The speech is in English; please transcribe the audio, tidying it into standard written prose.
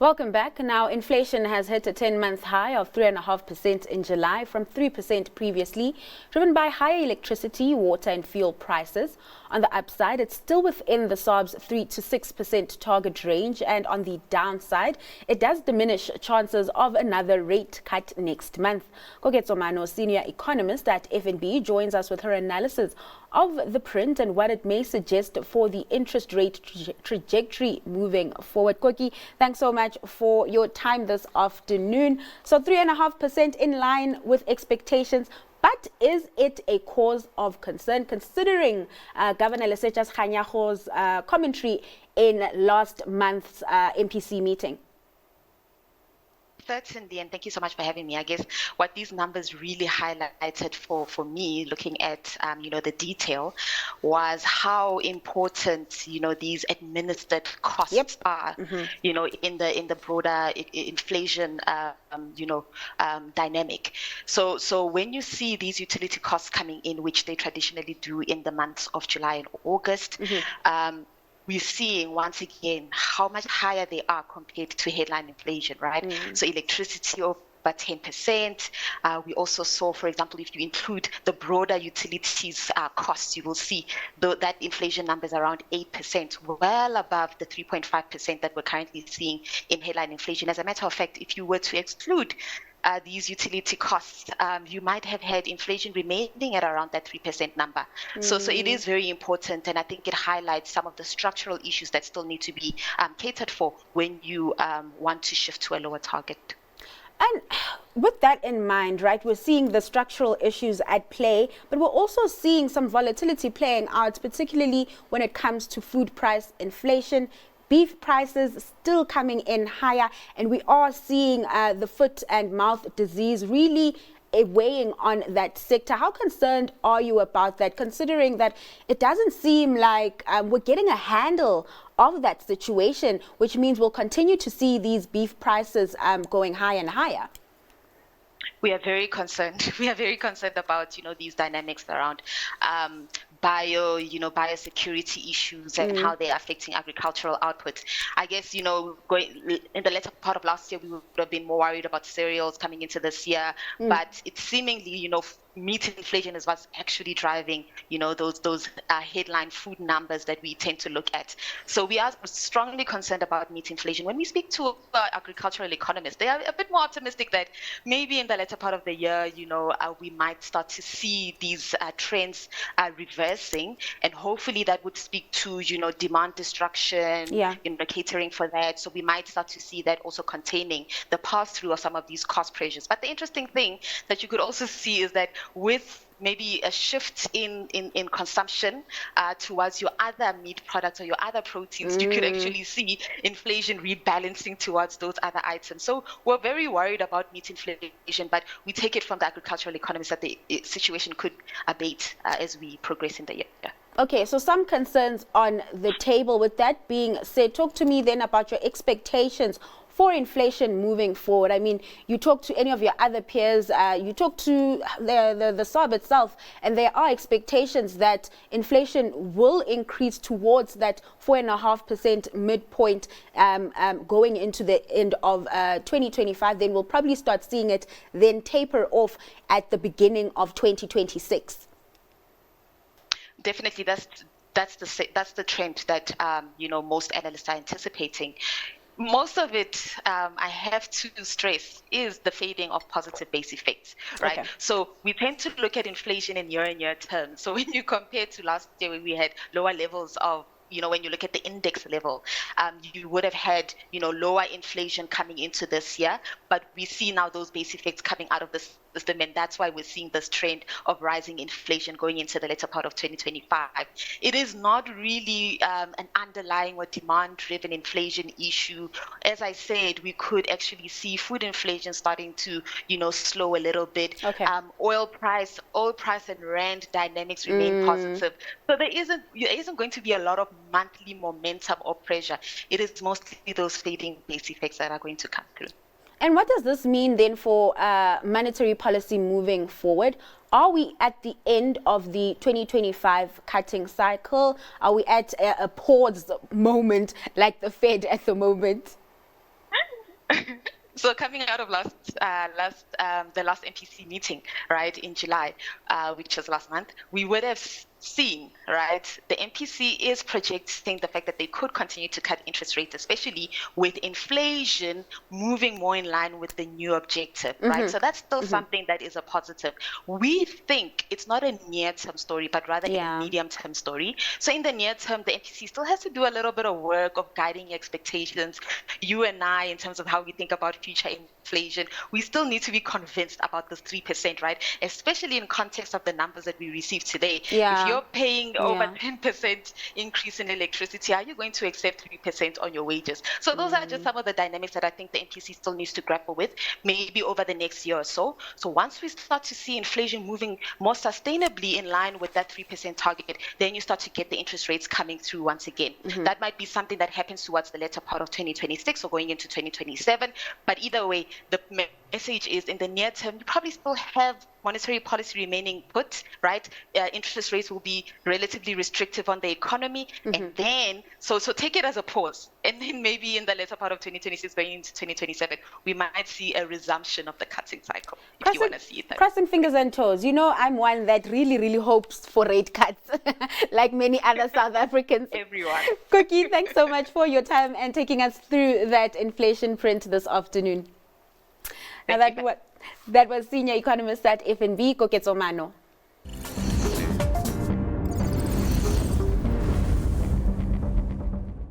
Welcome back. Now, inflation has hit a 10-month high of 3.5% in July from 3% previously, driven by higher electricity, water and fuel prices. On the upside, it's still within the SARB's 3 to 6% target range, and on the downside, it does diminish chances of another rate cut next month. Koketso Mano, senior economist at FNB, joins us with her analysis of the print and what it may suggest for the interest rate trajectory moving forward. Koki, thanks so much for your time this afternoon. So 3.5% in line with expectations, but is it a cause of concern considering Governor Lesetja Kganyago's commentary in last month's MPC meeting? Certainly, and thank you so much for having me. I guess what these numbers really highlighted for me, looking at the detail, was how important these administered costs are, in the broader inflation dynamic. So when you see these utility costs coming in, which they traditionally do in the months of July and August, we're seeing once again how much higher they are compared to headline inflation, right? So electricity over 10%. We also saw, for example, if you include the broader utilities costs, you will see that inflation number is around 8%, well above the 3.5% that we're currently seeing in headline inflation. As a matter of fact, if you were to exclude these utility costs, you might have had inflation remaining at around that 3% number. So it is very important, and I think it highlights some of the structural issues that still need to be catered for when you want to shift to a lower target. And with that in mind, right, we're seeing the structural issues at play, but we're also seeing some volatility playing out, particularly when it comes to food price inflation. Beef prices still coming in higher, and we are seeing the foot and mouth disease really weighing on that sector. How concerned are you about that, considering that it doesn't seem like we're getting a handle of that situation, which means we'll continue to see these beef prices going higher and higher? We are very concerned. We are very concerned about these dynamics around biosecurity issues and how they are affecting agricultural output. I guess going in the latter part of last year, we would have been more worried about cereals coming into this year, but it's seemingly meat inflation is what's actually driving those headline food numbers that we tend to look at. So we are strongly concerned about meat inflation. When we speak to agricultural economists, they are a bit more optimistic that maybe in the latter part of the year, we might start to see these trends reversing, and hopefully that would speak to demand destruction, catering for that. So we might start to see that also containing the pass-through of some of these cost pressures. But the interesting thing that you could also see is that with maybe a shift in consumption towards your other meat products or your other proteins, you could actually see inflation rebalancing towards those other items. So we're very worried about meat inflation, but we take it from the agricultural economists that the situation could abate as we progress in the year. Okay, so some concerns on the table. With that being said, talk to me then about your expectations for inflation moving forward. I mean, you talk to any of your other peers, you talk to the SARB itself, and there are expectations that inflation will increase towards that 4.5% midpoint going into the end of 2025. Then we'll probably start seeing it then taper off at the beginning of 2026. Definitely, that's the trend that most analysts are anticipating. Most of it, I have to stress, is the fading of positive base effects, right? Okay. So we tend to look at inflation in year-on-year terms. So when you compare to last year, when we had lower levels of, when you look at the index level, you would have had, lower inflation coming into this year, but we see now those base effects coming out of the system, and that's why we're seeing this trend of rising inflation going into the later part of 2025. It is not really an underlying or demand-driven inflation issue. As I said, we could actually see food inflation starting to, slow a little bit. Okay. Oil price and rand dynamics remain positive. So there isn't going to be a lot of monthly momentum or pressure. It is mostly those fading base effects that are going to come through. And what does this mean then for monetary policy moving forward? Are we at the end of the 2025 cutting cycle? Are we at a pause moment like the Fed at the moment? So coming out of the last MPC meeting, right, in July, which was last month, we would have seen, right, the MPC is projecting the fact that they could continue to cut interest rates, especially with inflation moving more in line with the new objective, right? So that's still something that is a positive. We think it's not a near-term story, but rather a medium-term story. So in the near term, the MPC still has to do a little bit of work of guiding expectations. You and I, in terms of how we think about future inflation, we still need to be convinced about this 3%, right? Especially in context of the numbers that we received today. If you're paying over 10% increase in electricity, are you going to accept 3% on your wages? So those are just some of the dynamics that I think the MPC still needs to grapple with, maybe over the next year or so. So once we start to see inflation moving more sustainably in line with that 3% target, then you start to get the interest rates coming through once again. That might be something that happens towards the later part of 2026 or going into 2027. But either way, the message is in the near term, you probably still have monetary policy remaining put, right? Interest rates will be relatively restrictive on the economy. And then, so take it as a pause. And then maybe in the later part of 2026, going into 2027, we might see a resumption of the cutting cycle, if you want to see it. Crossing fingers and toes. You know, I'm one that really, really hopes for rate cuts, like many other South Africans. Everyone. Cookie, thanks so much for your time and taking us through that inflation print this afternoon. Now that was senior economist at FNB, Koketso Mano.